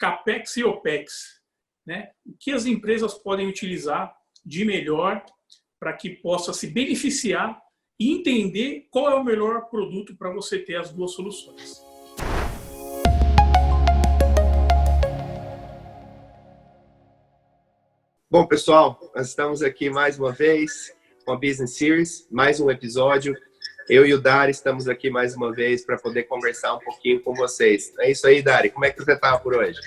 CAPEX e OPEX, né? O que as empresas podem utilizar de melhor para que possa se beneficiar e entender qual é o melhor produto para você ter as duas soluções. Bom, pessoal, nós estamos aqui mais uma vez com a Business Series, mais um episódio. Eu e o Dari estamos aqui mais uma vez para poder conversar um pouquinho com vocês. É isso aí, Dari. Como é que você está por hoje?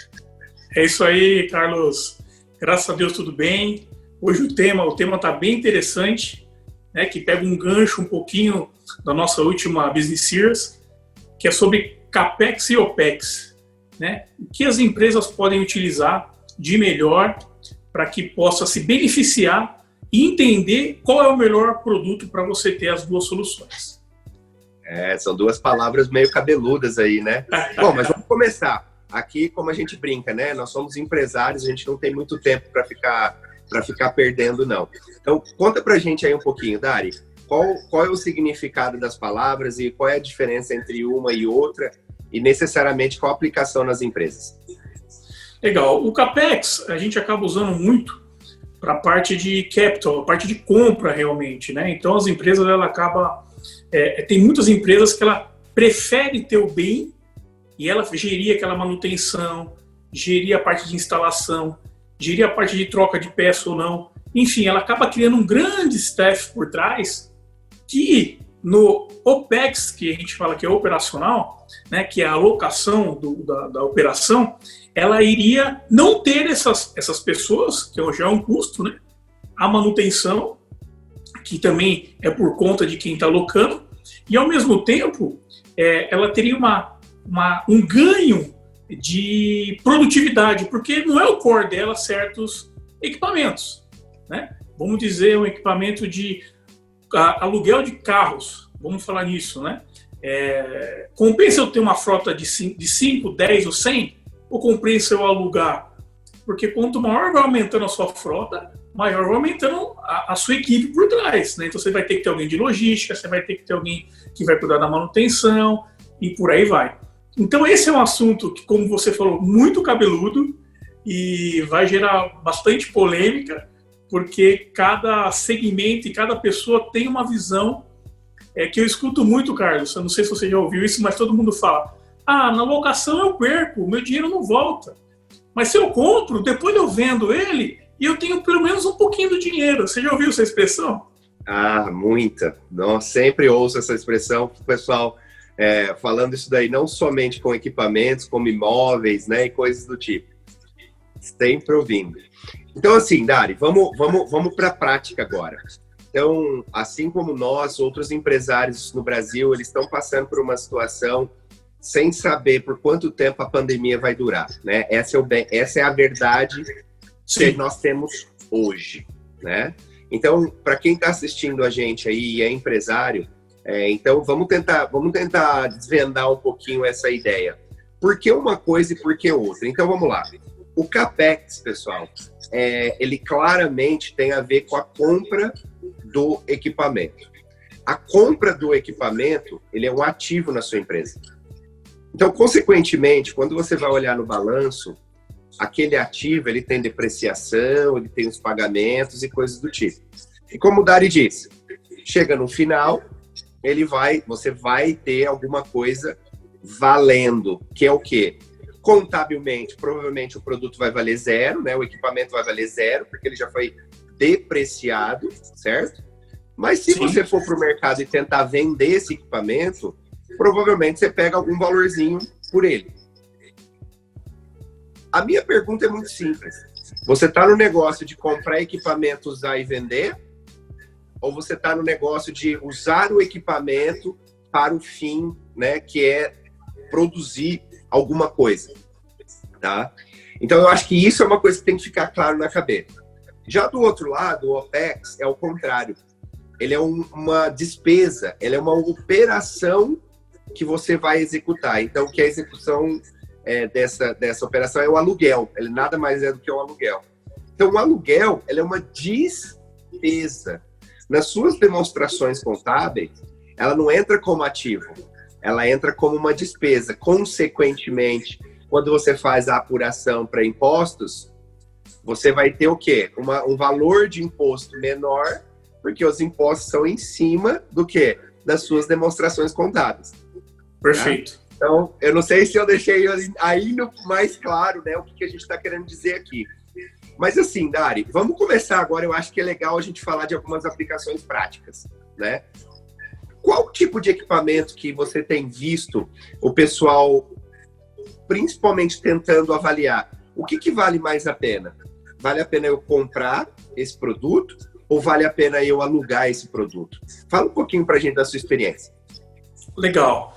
É isso aí, Carlos. Graças a Deus, tudo bem. Hoje o tema está bem interessante, né, que pega um gancho um pouquinho da nossa última Business Series, que é sobre CAPEX e OPEX, né? O que as empresas podem utilizar de melhor para que possa se beneficiar e entender qual é o melhor produto para você ter as duas soluções. São duas palavras meio cabeludas aí, né? Bom, mas vamos começar. Aqui, como a gente brinca, né? Nós somos empresários, a gente não tem muito tempo para ficar perdendo, não. Então, conta pra gente aí um pouquinho, Dari. Qual é o significado das palavras e qual é a diferença entre uma e outra e, necessariamente, qual a aplicação nas empresas? Legal. O CAPEX, a gente acaba usando muito para a parte de capital, a parte de compra, realmente, né? Então, as empresas, ela acaba... tem muitas empresas que ela prefere ter o bem e ela gerir aquela manutenção, gerir a parte de instalação, gerir a parte de troca de peça ou não. Enfim, ela acaba criando um grande staff por trás que no OPEX, que a gente fala que é operacional, né, que é a alocação da operação, ela iria não ter essas pessoas, que já é um custo, né? A manutenção, que também é por conta de quem está alocando, e ao mesmo tempo ela teria um ganho de produtividade, porque não é o core dela certos equipamentos, né? Vamos dizer, um equipamento de aluguel de carros, vamos falar nisso, né? Compensa eu ter uma frota de 5, 10 ou 100, ou compensa eu alugar? Porque quanto maior vai aumentando a sua frota, maior vai aumentando a sua equipe por trás, né? Então você vai ter que ter alguém de logística, você vai ter que ter alguém que vai cuidar da manutenção e por aí vai. Então esse é um assunto que, como você falou, muito cabeludo e vai gerar bastante polêmica, porque cada segmento e cada pessoa tem uma visão que eu escuto muito, Carlos. Eu não sei se você já ouviu isso, mas todo mundo fala: na locação eu perco, meu dinheiro não volta. Mas se eu compro, depois eu vendo ele e eu tenho pelo menos um pouquinho do dinheiro. Você já ouviu essa expressão? Muita. Nossa, sempre ouço essa expressão, o pessoal falando isso daí, não somente com equipamentos, como imóveis, né, e coisas do tipo. Sempre ouvindo. Então, assim, Dari, vamos para a prática agora. Então, assim como nós, outros empresários no Brasil, eles estão passando por uma situação sem saber por quanto tempo a pandemia vai durar, né? Essa é a verdade que nós temos hoje, né? Então, para quem está assistindo a gente aí e é empresário, então vamos tentar desvendar um pouquinho essa ideia. Por que uma coisa e por que outra? Então, vamos lá. O CAPEX, pessoal, ele claramente tem a ver com a compra do equipamento. A compra do equipamento, ele é um ativo na sua empresa. Então, consequentemente, quando você vai olhar no balanço, aquele ativo, ele tem depreciação, ele tem os pagamentos e coisas do tipo. E como o Dari disse, chega no final, você vai ter alguma coisa valendo, que é o quê? Contabilmente, provavelmente o produto vai valer zero, né? O equipamento vai valer zero, porque ele já foi depreciado, certo? Mas se você for para o mercado e tentar vender esse equipamento, provavelmente você pega algum valorzinho por ele. A minha pergunta é muito simples. Você está no negócio de comprar equipamento, usar e vender? Ou você está no negócio de usar o equipamento para o fim, né, que é produzir alguma coisa, tá? Então, eu acho que isso é uma coisa que tem que ficar claro na cabeça. Já do outro lado, o OPEX é o contrário. Ele é uma despesa, ele é uma operação que você vai executar. Então, que a execução dessa operação é o aluguel. Ele nada mais é do que um aluguel. Então, o aluguel, ele é uma despesa. Nas suas demonstrações contábeis, ela não entra como ativo. Ela entra como uma despesa. Consequentemente, quando você faz a apuração para impostos, você vai ter o quê? Um valor de imposto menor, porque os impostos são em cima do quê? Das suas demonstrações contábeis. Perfeito. Tá? Então, eu não sei se eu deixei ainda mais claro, né, o que a gente está querendo dizer aqui. Mas assim, Dari, vamos começar agora. Eu acho que é legal a gente falar de algumas aplicações práticas, né? Qual tipo de equipamento que você tem visto o pessoal, principalmente tentando avaliar? O que vale mais a pena? Vale a pena eu comprar esse produto ou vale a pena eu alugar esse produto? Fala um pouquinho para a gente da sua experiência. Legal.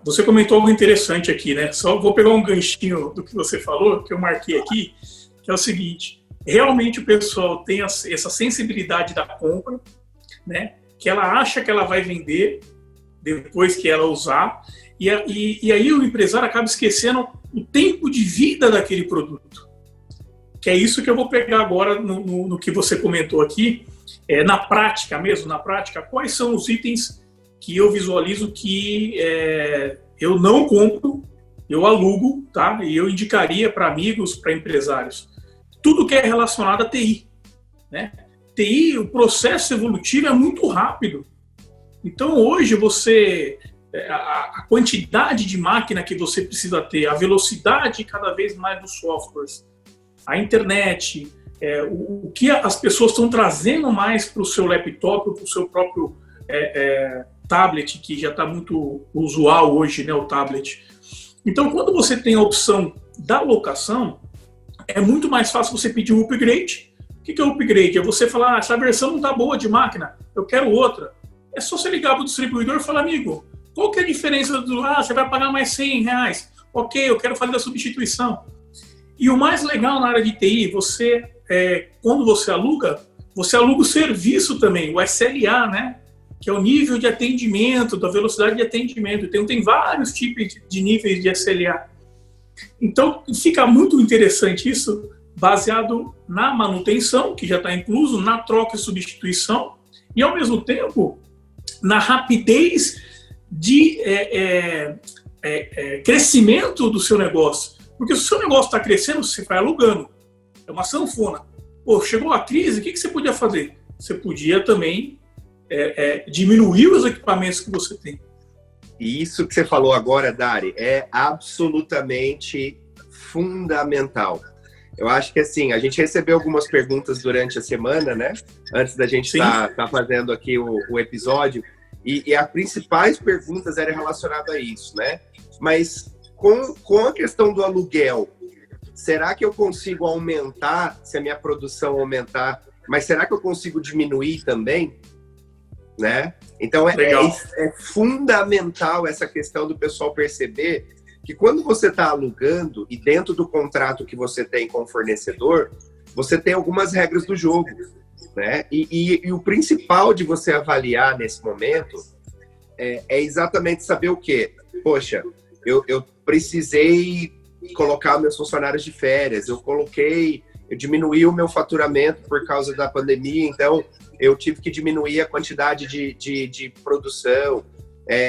Você comentou algo interessante aqui, né? Só vou pegar um ganchinho do que você falou, que eu marquei aqui, que é o seguinte: realmente o pessoal tem essa sensibilidade da compra, né? Que ela acha que ela vai vender depois que ela usar, e aí o empresário acaba esquecendo o tempo de vida daquele produto. Que é isso que eu vou pegar agora no que você comentou aqui, na prática mesmo, quais são os itens que eu visualizo que eu não compro, eu alugo, tá? E eu indicaria para amigos, para empresários. Tudo que é relacionado a TI, né? TI, o processo evolutivo é muito rápido. Então, hoje, a quantidade de máquina que você precisa ter, a velocidade cada vez mais dos softwares, a internet, o que as pessoas estão trazendo mais para o seu laptop, para o seu próprio tablet, que já está muito usual hoje, né, o tablet. Então, quando você tem a opção da locação, é muito mais fácil você pedir um upgrade. O que é o upgrade? É você falar, essa versão não está boa de máquina, eu quero outra. É só você ligar para o distribuidor e falar, amigo, qual que é a diferença você vai pagar mais R$100? Ok, eu quero fazer a substituição. E o mais legal na área de TI, quando você aluga o serviço também, o SLA, né? Que é o nível de atendimento, da velocidade de atendimento. Tem vários tipos de níveis de SLA. Então, fica muito interessante isso, baseado na manutenção, que já está incluso, na troca e substituição, e, ao mesmo tempo, na rapidez de crescimento do seu negócio. Porque se o seu negócio está crescendo, você vai alugando. É uma sanfona. Pô, chegou a crise, o que você podia fazer? Você podia também diminuir os equipamentos que você tem. E isso que você falou agora, Dari, é absolutamente fundamental. Eu acho que, assim, a gente recebeu algumas perguntas durante a semana, né? Antes da gente tá fazendo aqui o episódio. E as principais perguntas eram relacionadas a isso, né? Mas com a questão do aluguel, será que eu consigo aumentar, se a minha produção aumentar, mas será que eu consigo diminuir também? Né? Então é fundamental essa questão do pessoal perceber que quando você está alugando e dentro do contrato que você tem com o fornecedor, você tem algumas regras do jogo, né? E o principal de você avaliar nesse momento é exatamente saber o quê? Poxa, eu precisei colocar meus funcionários de férias, eu diminuí o meu faturamento por causa da pandemia, então eu tive que diminuir a quantidade de produção,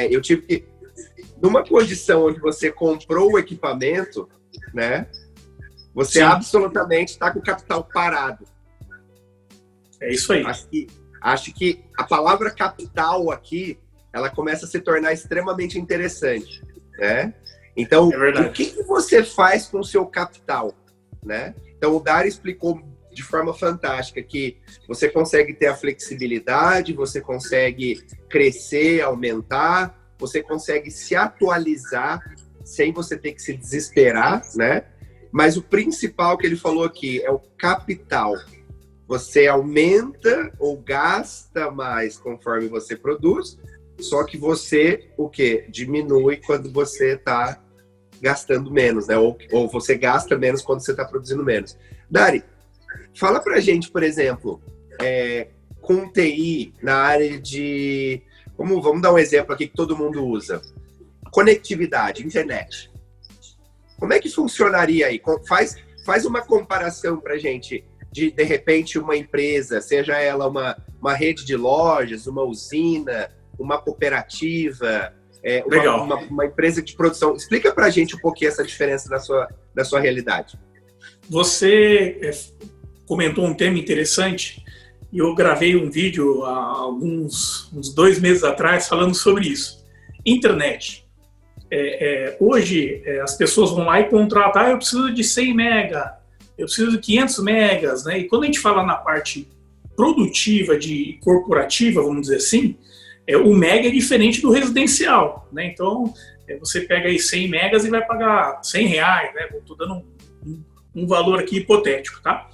eu tive que... Numa condição onde você comprou o equipamento, né, você Sim. absolutamente está com o capital parado. É isso aí. Acho que a palavra capital aqui, ela começa a se tornar extremamente interessante, né? Então, o que você faz com o seu capital, né? Então, o Dari explicou de forma fantástica que você consegue ter a flexibilidade, você consegue crescer, aumentar, você consegue se atualizar sem você ter que se desesperar, né? Mas o principal que ele falou aqui é o capital. Você aumenta ou gasta mais conforme você produz, só que você, o quê? Diminui quando você está gastando menos, né? Ou você gasta menos quando você está produzindo menos. Dari, fala pra gente, por exemplo, com TI na área de... Vamos dar um exemplo aqui que todo mundo usa. Conectividade, internet. Como é que funcionaria aí? Faz uma comparação pra gente de repente, uma empresa, seja ela uma rede de lojas, uma usina, uma cooperativa, Legal. Uma empresa de produção. Explica para a gente um pouquinho essa diferença da sua realidade. Você comentou um tema interessante e eu gravei um vídeo há uns 2 meses atrás falando sobre isso. Internet. Hoje, as pessoas vão lá e contratam, eu preciso de 100 mega, eu preciso de 500 megas, né? E quando a gente fala na parte produtiva, corporativa, vamos dizer assim, o mega é diferente do residencial, né? Então, você pega aí 100 megas e vai pagar R$100, né? Estou dando um valor aqui hipotético, tá?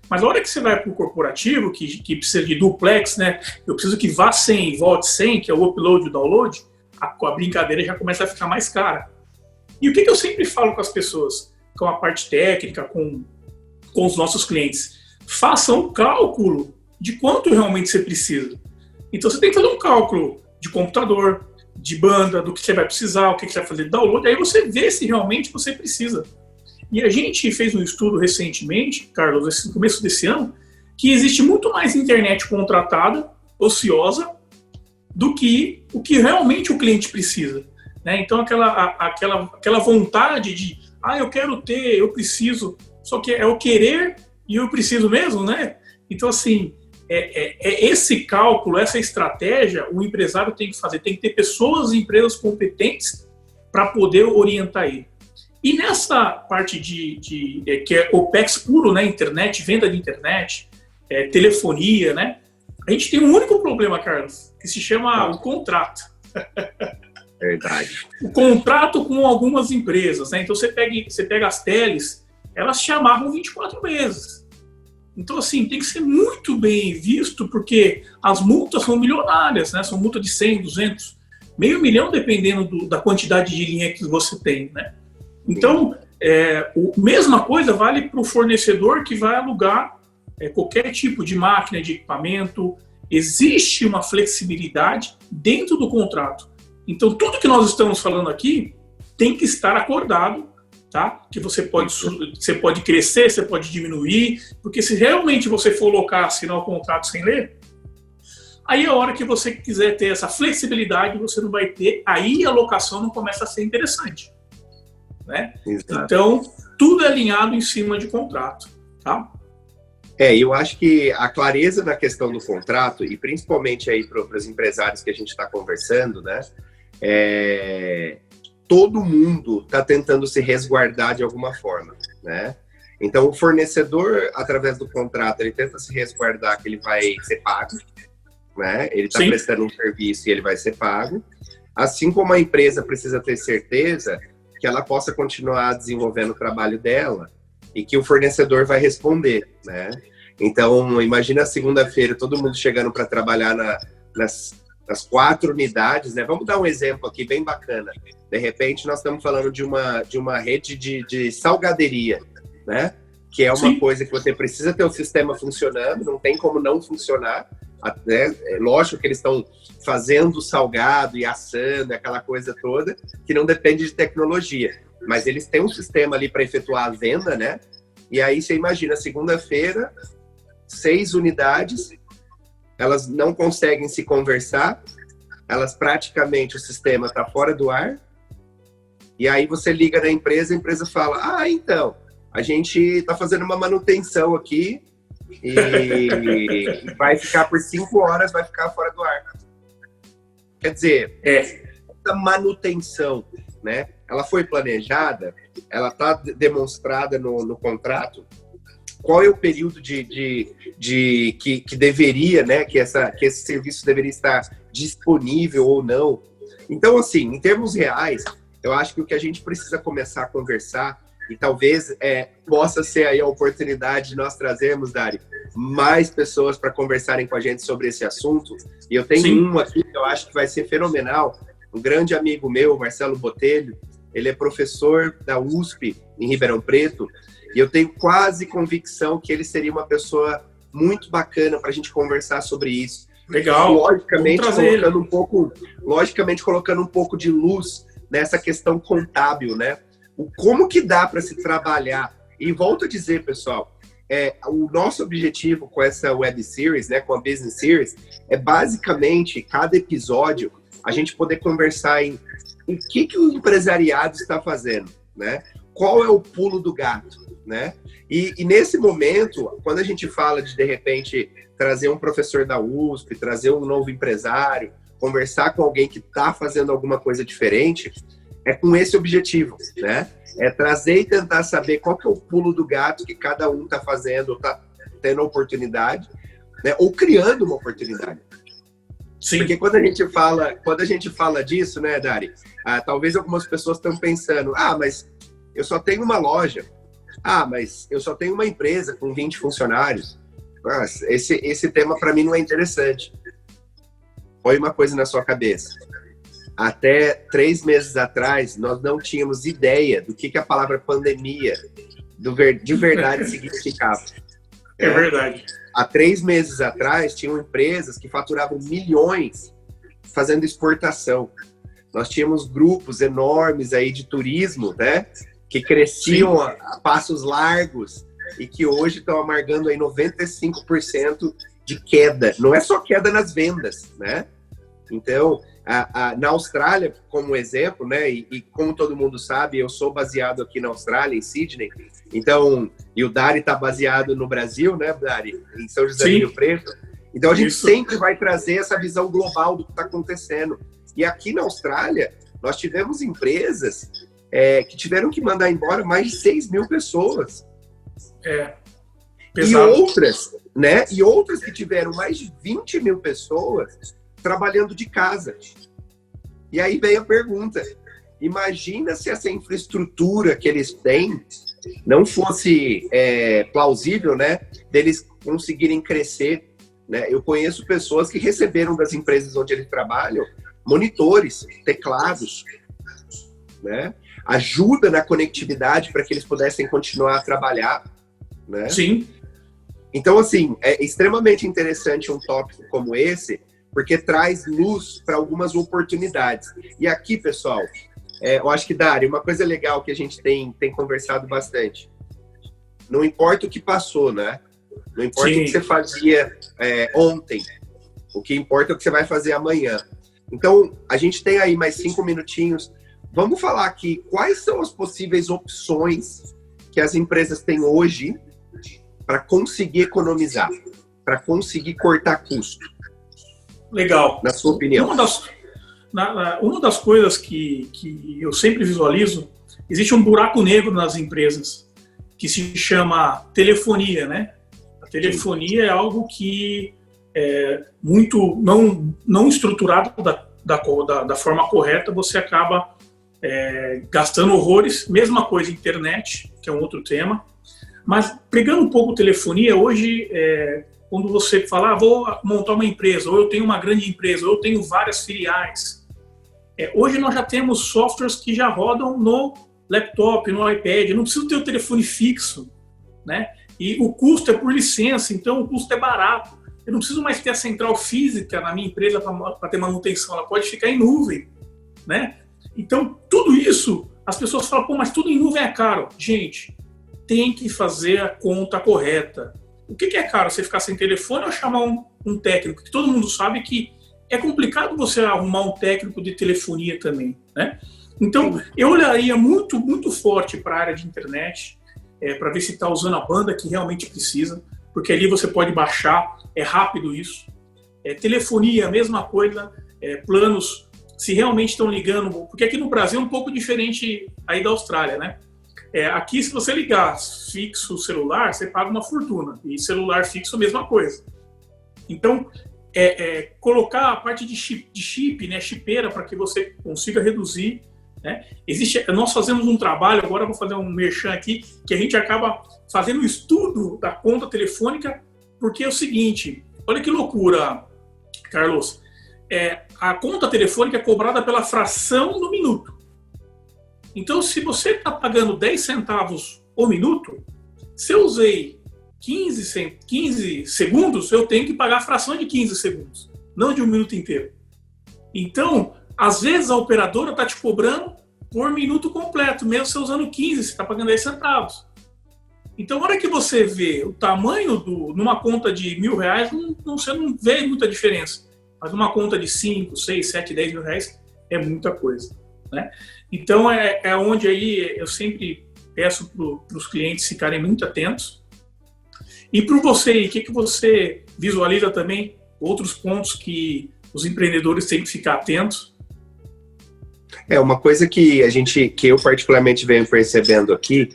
Mas a hora que você vai para o corporativo, que precisa de duplex, né? Eu preciso que vá 100 e volte 100, que é o upload e o download, a brincadeira já começa a ficar mais cara. E o que eu sempre falo com as pessoas, com a parte técnica, com os nossos clientes? Façam um cálculo de quanto realmente você precisa. Então você tem que fazer um cálculo de computador, de banda, do que você vai precisar, o que você vai fazer de download, aí você vê se realmente você precisa. E a gente fez um estudo recentemente, Carlos, no começo desse ano, que existe muito mais internet contratada, ociosa, do que o que realmente o cliente precisa, né? Então aquela vontade de, eu quero ter, eu preciso, só que é o querer e eu preciso mesmo, né? Então assim, esse cálculo, essa estratégia, o empresário tem que fazer, tem que ter pessoas e empresas competentes para poder orientar ele. E nessa parte que é OPEX puro, né? Internet, venda de internet, telefonia, né? A gente tem um único problema, Carlos, que se chama o contrato. Verdade. O contrato com algumas empresas, né? Então você pega as teles, elas te amarram 24 meses. Então, assim, tem que ser muito bem visto, porque as multas são milionárias, né? São multas de 100, 200, meio milhão, dependendo da quantidade de linha que você tem, né? Então, mesma coisa vale para o fornecedor que vai alugar qualquer tipo de máquina, de equipamento. Existe uma flexibilidade dentro do contrato. Então, tudo que nós estamos falando aqui tem que estar acordado, tá? Que você pode crescer, você pode diminuir, porque se realmente você for assinar o contrato sem ler, aí a hora que você quiser ter essa flexibilidade, você não vai ter, aí a locação não começa a ser interessante, né? Então, tudo é alinhado em cima de contrato, tá? Eu acho que a clareza na questão do contrato, e principalmente aí para os empresários que a gente está conversando, né? Todo mundo está tentando se resguardar de alguma forma, né? Então, o fornecedor, através do contrato, ele tenta se resguardar que ele vai ser pago, né? Ele está prestando um serviço e ele vai ser pago. Assim como a empresa precisa ter certeza que ela possa continuar desenvolvendo o trabalho dela e que o fornecedor vai responder, né? Então, imagina segunda-feira, todo mundo chegando para trabalhar nas 4 unidades, né? Vamos dar um exemplo aqui bem bacana. De repente, nós estamos falando de uma rede de salgaderia, né? Que é uma coisa que você precisa ter o sistema funcionando, não tem como não funcionar, né? É lógico que eles estão fazendo salgado e assando, aquela coisa toda, que não depende de tecnologia. Mas eles têm um sistema ali para efetuar a venda, né? E aí você imagina, segunda-feira, 6 unidades, elas não conseguem se conversar, elas praticamente, o sistema está fora do ar, e aí você liga na empresa, a empresa fala, então, a gente está fazendo uma manutenção aqui e vai ficar por 5 horas, vai ficar fora do ar. Quer dizer, essa manutenção, né? Ela foi planejada, ela está demonstrada no contrato. Qual é o período que deveria, né? Que esse serviço deveria estar disponível ou não? Então, assim, em termos reais, eu acho que o que a gente precisa começar a conversar, e talvez possa ser aí a oportunidade de nós trazermos, Dari, mais pessoas para conversarem com a gente sobre esse assunto. E eu tenho um aqui que eu acho que vai ser fenomenal. Um grande amigo meu, Marcelo Botelho, ele é professor da USP, em Ribeirão Preto, e eu tenho quase convicção que ele seria uma pessoa muito bacana para a gente conversar sobre isso. Legal. Logicamente colocando um pouco de luz nessa questão contábil, né? Como que dá para se trabalhar? E volto a dizer, pessoal, o nosso objetivo com essa web series, né, com a Business Series, é basicamente cada episódio a gente poder conversar em o que o empresariado está fazendo, né? Qual é o pulo do gato, né? E nesse momento, quando a gente fala de repente, trazer um professor da USP, trazer um novo empresário, conversar com alguém que está fazendo alguma coisa diferente, é com esse objetivo, né? É trazer e tentar saber qual que é o pulo do gato que cada um está fazendo, está tendo a oportunidade, né? Ou criando uma oportunidade. Sim. Porque quando a gente fala disso, né, Dari? Talvez algumas pessoas estão pensando, mas eu só tenho uma loja. Mas eu só tenho uma empresa com 20 funcionários. Esse tema para mim não é interessante. Põe uma coisa na sua cabeça. Até 3 meses atrás, nós não tínhamos ideia do que a palavra pandemia de verdade significava. É verdade. Há 3 meses atrás, tinham empresas que faturavam milhões fazendo exportação. Nós tínhamos grupos enormes aí de turismo, né? Que cresciam a passos largos e que hoje estão amargando aí 95% de queda. Não é só queda nas vendas, né? Então, na Austrália, como exemplo, né? E como todo mundo sabe, eu sou baseado aqui na Austrália, em Sydney. Então, e o Dari está baseado no Brasil, né, Dari? Em São José do Rio Preto. Então, a gente sempre vai trazer essa visão global do que está acontecendo. E aqui na Austrália, nós tivemos empresas que tiveram que mandar embora mais de 6 mil pessoas. Pesado. E outras que tiveram mais de 20 mil pessoas trabalhando de casa. E aí vem a pergunta, imagina se essa infraestrutura que eles têm não fosse plausível, né, deles conseguirem crescer, né? Eu conheço pessoas que receberam das empresas onde eles trabalham monitores, teclados, né? Ajuda na conectividade para que eles pudessem continuar a trabalhar, né? Sim. Então, assim, é extremamente interessante um tópico como esse, porque traz luz para algumas oportunidades. E aqui, pessoal, eu acho que, Dari, uma coisa legal que a gente tem conversado bastante, não importa o que passou, né? Não importa o que você fazia ontem, o que importa é o que você vai fazer amanhã. Então, a gente tem aí mais 5 minutinhos. Vamos falar aqui quais são as possíveis opções que as empresas têm hoje para conseguir economizar, para conseguir cortar custo. Legal. Na sua opinião. Uma das coisas que eu sempre visualizo, existe um buraco negro nas empresas que se chama telefonia, né? A telefonia é algo que é muito não estruturado da forma correta, você acaba gastando horrores. Mesma coisa internet, que é um outro tema. Mas pegando um pouco telefonia, hoje, quando você fala, vou montar uma empresa, ou eu tenho uma grande empresa, ou eu tenho várias filiais, hoje nós já temos softwares que já rodam no laptop, no iPad, eu não preciso ter o telefone fixo, né? E o custo é por licença, então o custo é barato. Eu não preciso mais ter a central física na minha empresa para ter manutenção, ela pode ficar em nuvem, né? Então, tudo isso, as pessoas falam, pô, mas tudo em nuvem é caro. Gente, tem que fazer a conta correta. O que é caro? Você ficar sem telefone ou chamar um técnico? Porque todo mundo sabe que é complicado você arrumar um técnico de telefonia também, né? Então, eu olharia muito, muito forte para a área de internet, para ver se está usando a banda que realmente precisa, porque ali você pode baixar, é rápido isso. Telefonia, a mesma coisa, planos, se realmente estão ligando, porque aqui no Brasil é um pouco diferente aí da Austrália, né? Aqui, se você ligar fixo celular, você paga uma fortuna. E celular fixo, a mesma coisa. Então, colocar a parte de chip, né, chipeira, para que você consiga reduzir, né? Nós fazemos um trabalho, agora eu vou fazer um merchan aqui, que a gente acaba fazendo um estudo da conta telefônica, porque é o seguinte, olha que loucura, Carlos. A conta telefônica é cobrada pela fração do minuto. Então, se você está pagando 10 centavos o minuto, se eu usei 15 segundos, eu tenho que pagar a fração de 15 segundos, não de um minuto inteiro. Então, às vezes a operadora está te cobrando por minuto completo, mesmo você usando 15, você está pagando 10 centavos. Então, na hora que você vê o tamanho numa conta de R$1.000, você não vê muita diferença. Mas uma conta de 5, 6, 7, 10 mil reais é muita coisa, né? Então, é onde aí eu sempre peço para os clientes ficarem muito atentos. E para você, o que você visualiza também? Outros pontos que os empreendedores têm que ficar atentos? Uma coisa que eu particularmente venho percebendo aqui,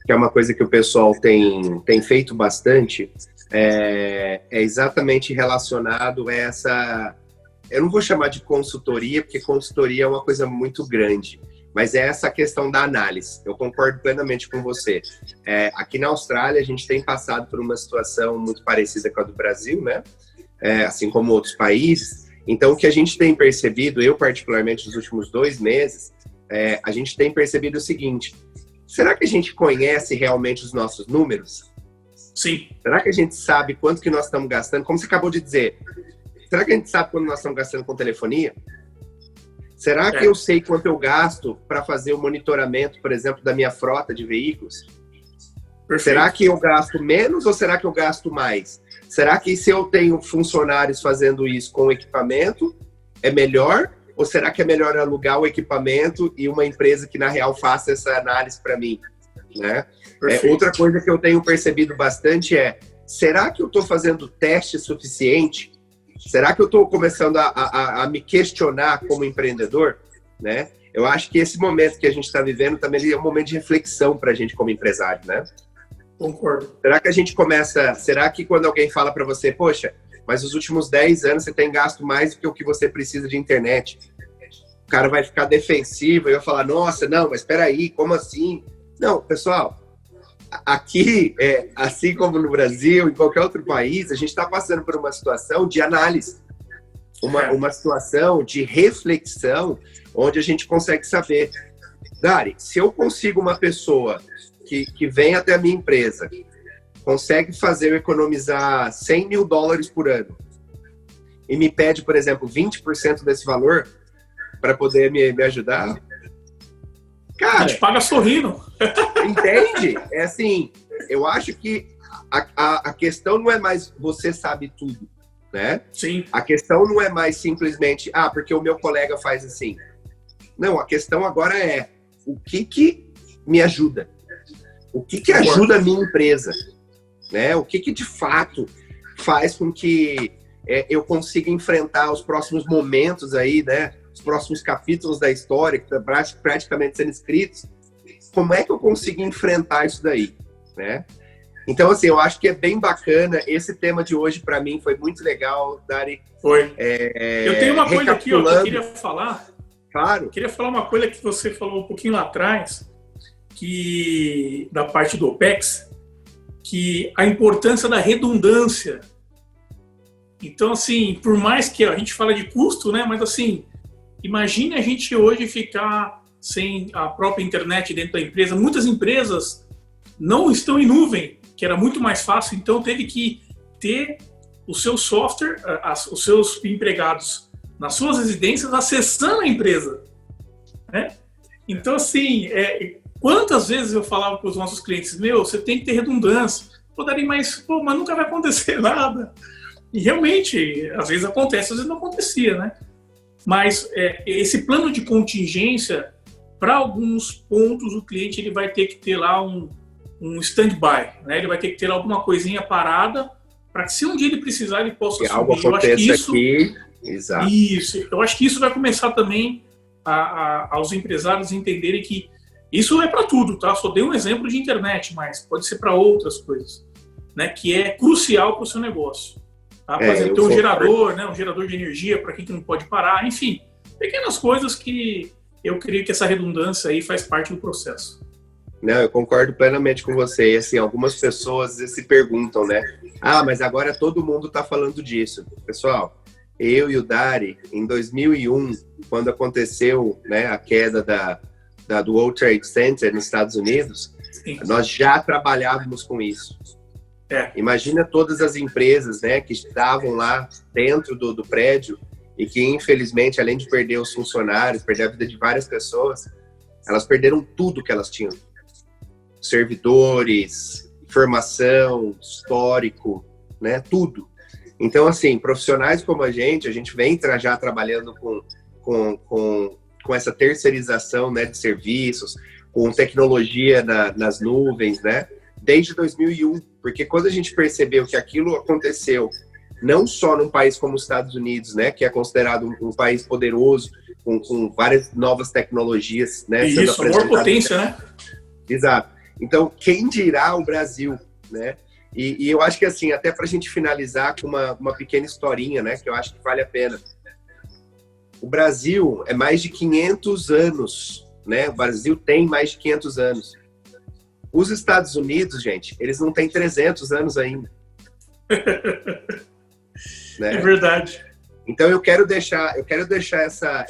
que é uma coisa que o pessoal tem feito bastante, é exatamente relacionado a essa... Eu não vou chamar de consultoria, porque consultoria é uma coisa muito grande, mas é essa questão da análise. Eu concordo plenamente com você. Aqui na Austrália, a gente tem passado por uma situação muito parecida com a do Brasil, né? Assim como outros países. Então, o que a gente tem percebido, eu particularmente nos últimos 2 meses, a gente tem percebido o seguinte: será que a gente conhece realmente os nossos números? Sim. Será que a gente sabe quanto que nós estamos gastando? Como você acabou de dizer, será que a gente sabe quanto nós estamos gastando com telefonia? Será que eu sei quanto eu gasto para fazer o monitoramento, por exemplo, da minha frota de veículos? Perfeito. Será que eu gasto menos ou será que eu gasto mais? Será que se eu tenho funcionários fazendo isso com equipamento, é melhor? Ou será que é melhor alugar o equipamento e uma empresa que, na real, faça essa análise para mim? Né? Outra coisa que eu tenho percebido bastante será que eu estou fazendo teste suficiente? Será que eu estou começando a me questionar como empreendedor? Né? Eu acho que esse momento que a gente está vivendo também é um momento de reflexão para a gente como empresário, né? Concordo. Será que quando alguém fala para você, poxa, mas os últimos 10 anos você tem gasto mais do que o que você precisa de internet? O cara vai ficar defensivo e vai falar, nossa, não, mas espera aí, como assim? Não, pessoal, aqui, assim como no Brasil, em qualquer outro país, a gente está passando por uma situação de análise, uma situação de reflexão, onde a gente consegue saber, Dari, se eu consigo uma pessoa que vem até a minha empresa, consegue fazer eu economizar $100 mil por ano e me pede, por exemplo, 20% desse valor para poder me ajudar, cara... A gente paga sorrindo. Entende? É assim, eu acho que a questão não é mais você sabe tudo, né? Sim. A questão não é mais simplesmente, porque o meu colega faz assim. Não, a questão agora é o que me ajuda? O que ajuda a minha empresa? Né? O que de fato faz com que eu consiga enfrentar os próximos momentos aí, né? Os próximos capítulos da história que estão praticamente sendo escritos? Como é que eu consigo enfrentar isso daí? Né? Então, assim, eu acho que é bem bacana. Esse tema de hoje, para mim, foi muito legal, Dari. Foi. Eu tenho uma coisa aqui, que eu queria falar. Claro. Eu queria falar uma coisa que você falou um pouquinho lá atrás, que da parte do OPEX, que a importância da redundância. Então, assim, por mais que a gente fala de custo, né? Mas, assim, imagine a gente hoje ficar sem a própria internet dentro da empresa. Muitas empresas não estão em nuvem, que era muito mais fácil, então teve que ter o seu software, os seus empregados nas suas residências acessando a empresa, né? Então, assim, quantas vezes eu falava para os nossos clientes, você tem que ter redundância. Mas nunca vai acontecer nada. E realmente, às vezes acontece, às vezes não acontecia, né? Mas esse plano de contingência, para alguns pontos, o cliente ele vai ter que ter lá um stand-by, né? Ele vai ter que ter alguma coisinha parada para que se um dia ele precisar, ele possa assumir. Algo aconteça aqui. Exato. Isso. Eu acho que isso vai começar também aos empresários entenderem que isso é para tudo, tá? Só dei um exemplo de internet, mas pode ser para outras coisas, né? Que é crucial para o seu negócio. Tá? Por exemplo, ter um gerador, né? Um gerador de energia para quem que não pode parar, enfim, pequenas coisas que eu creio que essa redundância aí faz parte do processo. Não, eu concordo plenamente com você. E, assim, algumas pessoas se perguntam, né? Mas agora todo mundo está falando disso. Pessoal, eu e o Dari, em 2001, quando aconteceu, né, a queda do World Trade Center nos Estados Unidos, sim, nós já trabalhávamos com isso. Imagina todas as empresas, né, que estavam lá dentro do prédio e que, infelizmente, além de perder os funcionários, perder a vida de várias pessoas, elas perderam tudo que elas tinham. Servidores, informação, histórico, né, tudo. Então, assim, profissionais como a gente vem já trabalhando com essa terceirização, né, de serviços, com tecnologia nas nuvens, né, desde 2001, porque quando a gente percebeu que aquilo aconteceu não só num país como os Estados Unidos, né, que é considerado um país poderoso, com várias novas tecnologias, né, sendo isso, a maior potência, né? Exato. Então, quem dirá o Brasil, né? E eu acho que, assim, até para a gente finalizar com uma pequena historinha, né, que eu acho que vale a pena. O Brasil é mais de 500 anos, né? O Brasil tem mais de 500 anos. Os Estados Unidos, gente, eles não têm 300 anos ainda. Né? É verdade. Então eu quero deixar essa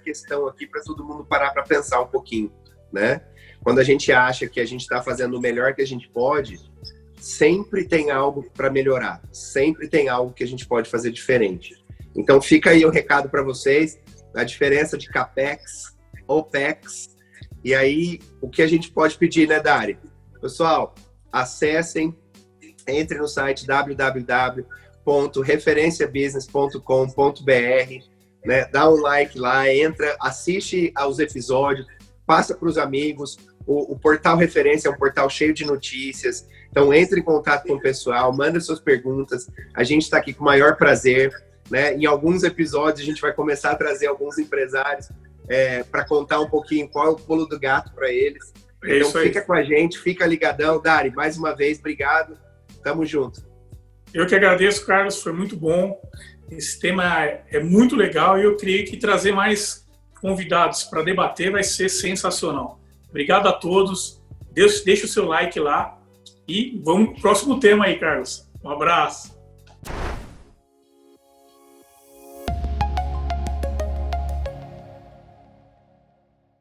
questão aqui para todo mundo parar para pensar um pouquinho, né? Quando a gente acha que a gente está fazendo o melhor que a gente pode, sempre tem algo para melhorar, sempre tem algo que a gente pode fazer diferente. Então fica aí o recado para vocês, a diferença de CAPEX, OPEX, e aí o que a gente pode pedir, né, Dari? Pessoal, acessem, entre no site www.referenciabusiness.com.br, né? Dá um like lá, entra, assiste aos episódios, passa para os amigos. O portal Referência é um portal cheio de notícias, então entre em contato com o pessoal, manda suas perguntas, a gente está aqui com o maior prazer, né? Em alguns episódios a gente vai começar a trazer alguns empresários para contar um pouquinho qual é o pulo do gato para eles. Então fica com a gente, fica ligadão. Dari, mais uma vez, obrigado, tamo junto. Eu que agradeço, Carlos, foi muito bom. Esse tema é muito legal e eu creio que trazer mais convidados para debater vai ser sensacional. Obrigado a todos. Deixa o seu like lá e vamos pro próximo tema aí, Carlos. Um abraço.